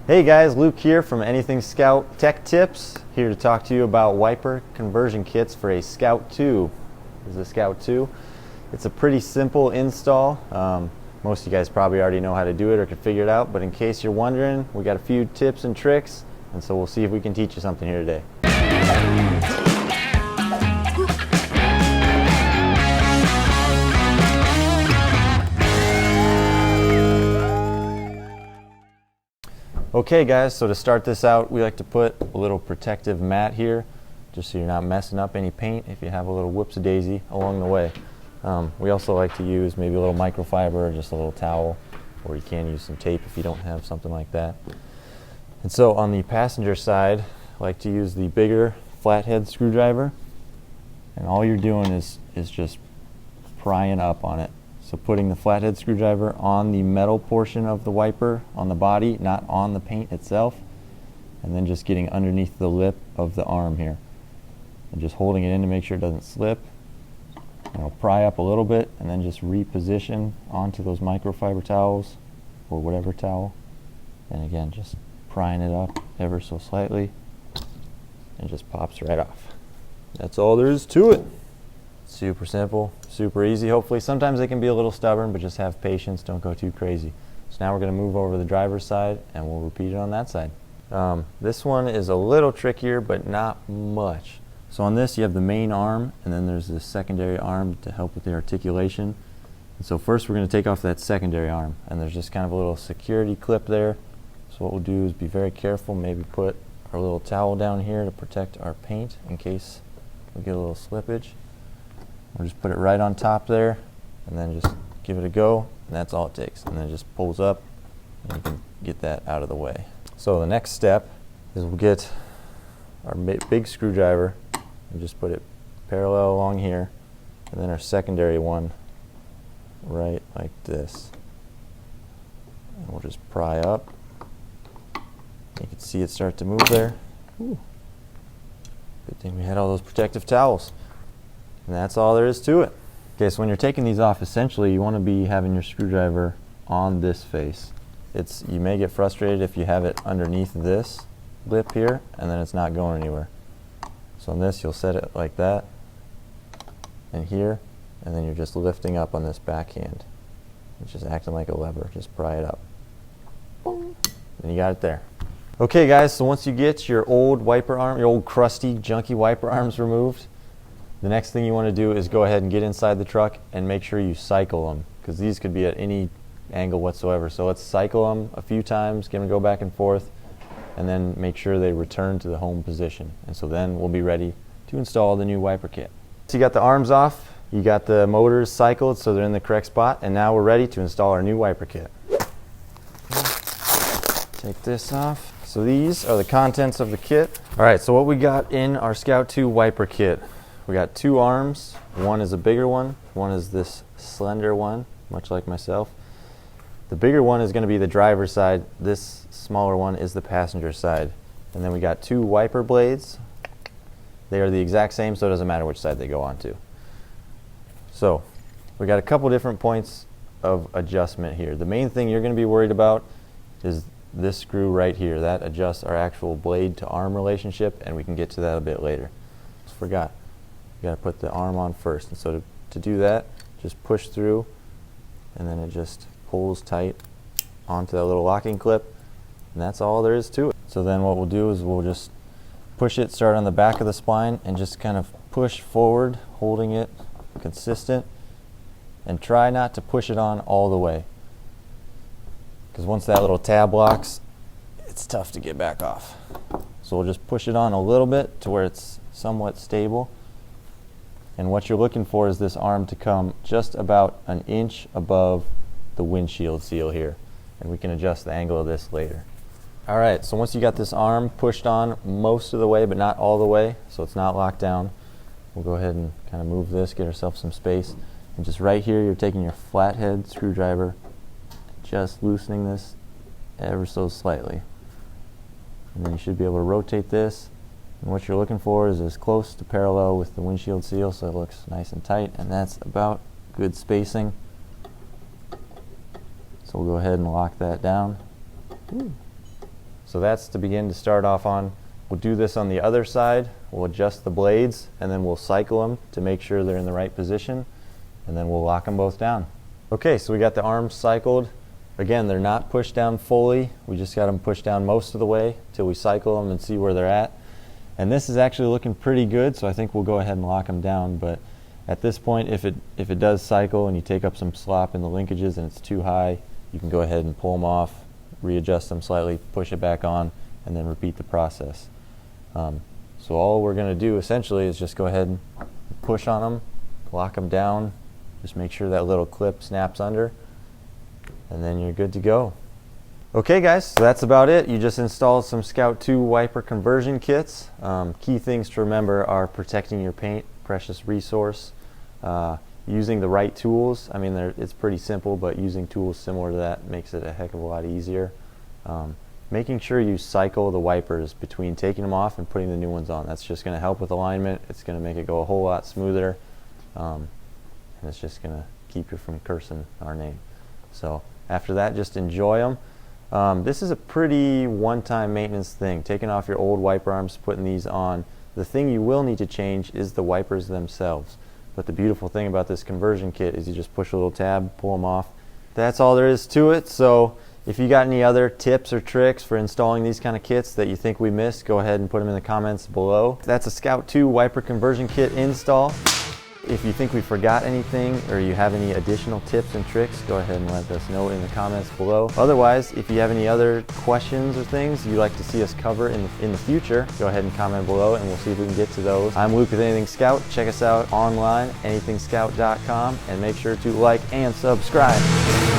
Hey guys, Luke here from Anything Scout Tech Tips, here to talk to you about wiper conversion kits for a Scout 2. This is a Scout 2. It's a pretty simple install. Most of you guys probably already know how to do it or can figure it out, but in case you're wondering, we got a few tips and tricks, and so we'll see if we can teach you something here today. Okay guys, so to start this out, we like to put a little protective mat here, just so you're not messing up any paint if you have a little whoops-a-daisy along the way. We also like to use maybe a little microfiber or just a little towel, or you can use some tape if you don't have something like that. And so on the passenger side, I like to use the bigger flathead screwdriver, and all you're doing is just prying up on it. So putting the flathead screwdriver on the metal portion of the wiper on the body, not on the paint itself, and then just getting underneath the lip of the arm here and just holding it in to make sure it doesn't slip. And I'll pry up a little bit and then just reposition onto those microfiber towels or whatever towel, and again just prying it up ever so slightly and it just pops right off. That's all there is to it. Super simple, super easy. Hopefully sometimes they can be a little stubborn, but just have patience, don't go too crazy. So now we're going to move over to the driver's side and we'll repeat it on that side. This one is a little trickier, but not much. So on this you have the main arm, and then there's this secondary arm to help with the articulation. And so first we're going to take off that secondary arm, and there's just kind of a little security clip there. So what we'll do is be very careful, maybe put our little towel down here to protect our paint in case we get a little slippage. We'll just put it right on top there and then just give it a go, and that's all it takes. And then it just pulls up and you can get that out of the way. So the next step is we'll get our big screwdriver and just put it parallel along here, and then our secondary one right like this. And we'll just pry up. You can see it start to move there. Ooh. Good thing we had all those protective towels. And that's all there is to it. Okay, so when you're taking these off, essentially you want to be having your screwdriver on this face. You may get frustrated if you have it underneath this lip here and then it's not going anywhere. So on this you'll set it like that and here, and then you're just lifting up on this backhand. It's just acting like a lever. Just pry it up. Boom. And you got it there. Okay guys, so once you get your old wiper arm, your old crusty, junky wiper arms removed, the next thing you want to do is go ahead and get inside the truck and make sure you cycle them, because these could be at any angle whatsoever. So let's cycle them a few times, get them to go back and forth, and then make sure they return to the home position. And so then we'll be ready to install the new wiper kit. So you got the arms off, you got the motors cycled so they're in the correct spot, and now we're ready to install our new wiper kit. Take this off. So these are the contents of the kit. Alright, so what we got in our Scout 2 wiper kit. We got two arms. One is a bigger one is this slender one, much like myself. The bigger one is going to be the driver's side. This smaller one is the passenger side. And then we got two wiper blades. They are the exact same, so it doesn't matter which side they go onto. So we got a couple different points of adjustment here. The main thing you're going to be worried about is this screw right here. That adjusts our actual blade to arm relationship, and we can get to that a bit later. Just forgot. You got to put the arm on first, and so to do that, just push through, and then it just pulls tight onto that little locking clip, and that's all there is to it. So then what we'll do is we'll just push it, start on the back of the spline, and just kind of push forward, holding it consistent, and try not to push it on all the way, because once that little tab locks, it's tough to get back off. So we'll just push it on a little bit to where it's somewhat stable. And what you're looking for is this arm to come just about an inch above the windshield seal here. And we can adjust the angle of this later. Alright, so once you got this arm pushed on most of the way, but not all the way, so it's not locked down, we'll go ahead and kind of move this, get ourselves some space. And just right here, you're taking your flathead screwdriver, just loosening this ever so slightly. And then you should be able to rotate this. And what you're looking for is as close to parallel with the windshield seal, so it looks nice and tight, and that's about good spacing. So we'll go ahead and lock that down. Ooh. So that's to begin to start off on. We'll do this on the other side. We'll adjust the blades and then we'll cycle them to make sure they're in the right position, and then we'll lock them both down. Okay, so we got the arms cycled. Again, they're not pushed down fully. We just got them pushed down most of the way till we cycle them and see where they're at. And this is actually looking pretty good, so I think we'll go ahead and lock them down. But at this point, if it does cycle and you take up some slop in the linkages and it's too high, you can go ahead and pull them off, readjust them slightly, push it back on, and then repeat the process. So all we're going to do essentially is just go ahead and push on them, lock them down, just make sure that little clip snaps under, and then you're good to go. Okay guys, so that's about it. You just installed some Scout 2 wiper conversion kits. Key things to remember are protecting your paint, precious resource, using the right tools. I mean, it's pretty simple, but using tools similar to that makes it a heck of a lot easier. Making sure you cycle the wipers between taking them off and putting the new ones on. That's just going to help with alignment. It's going to make it go a whole lot smoother, and it's just going to keep you from cursing our name. So after that, just enjoy them. This is a pretty one-time maintenance thing, taking off your old wiper arms, putting these on. The thing you will need to change is the wipers themselves. But the beautiful thing about this conversion kit is you just push a little tab, pull them off. That's all there is to it. So if you got any other tips or tricks for installing these kind of kits that you think we missed, go ahead and put them in the comments below. That's a Scout 2 wiper conversion kit install. If you think we forgot anything or you have any additional tips and tricks, go ahead and let us know in the comments below. Otherwise, if you have any other questions or things you'd like to see us cover in the future, go ahead and comment below and we'll see if we can get to those. I'm Luke with Anything Scout. Check us out online, anythingscout.com, and make sure to like and subscribe.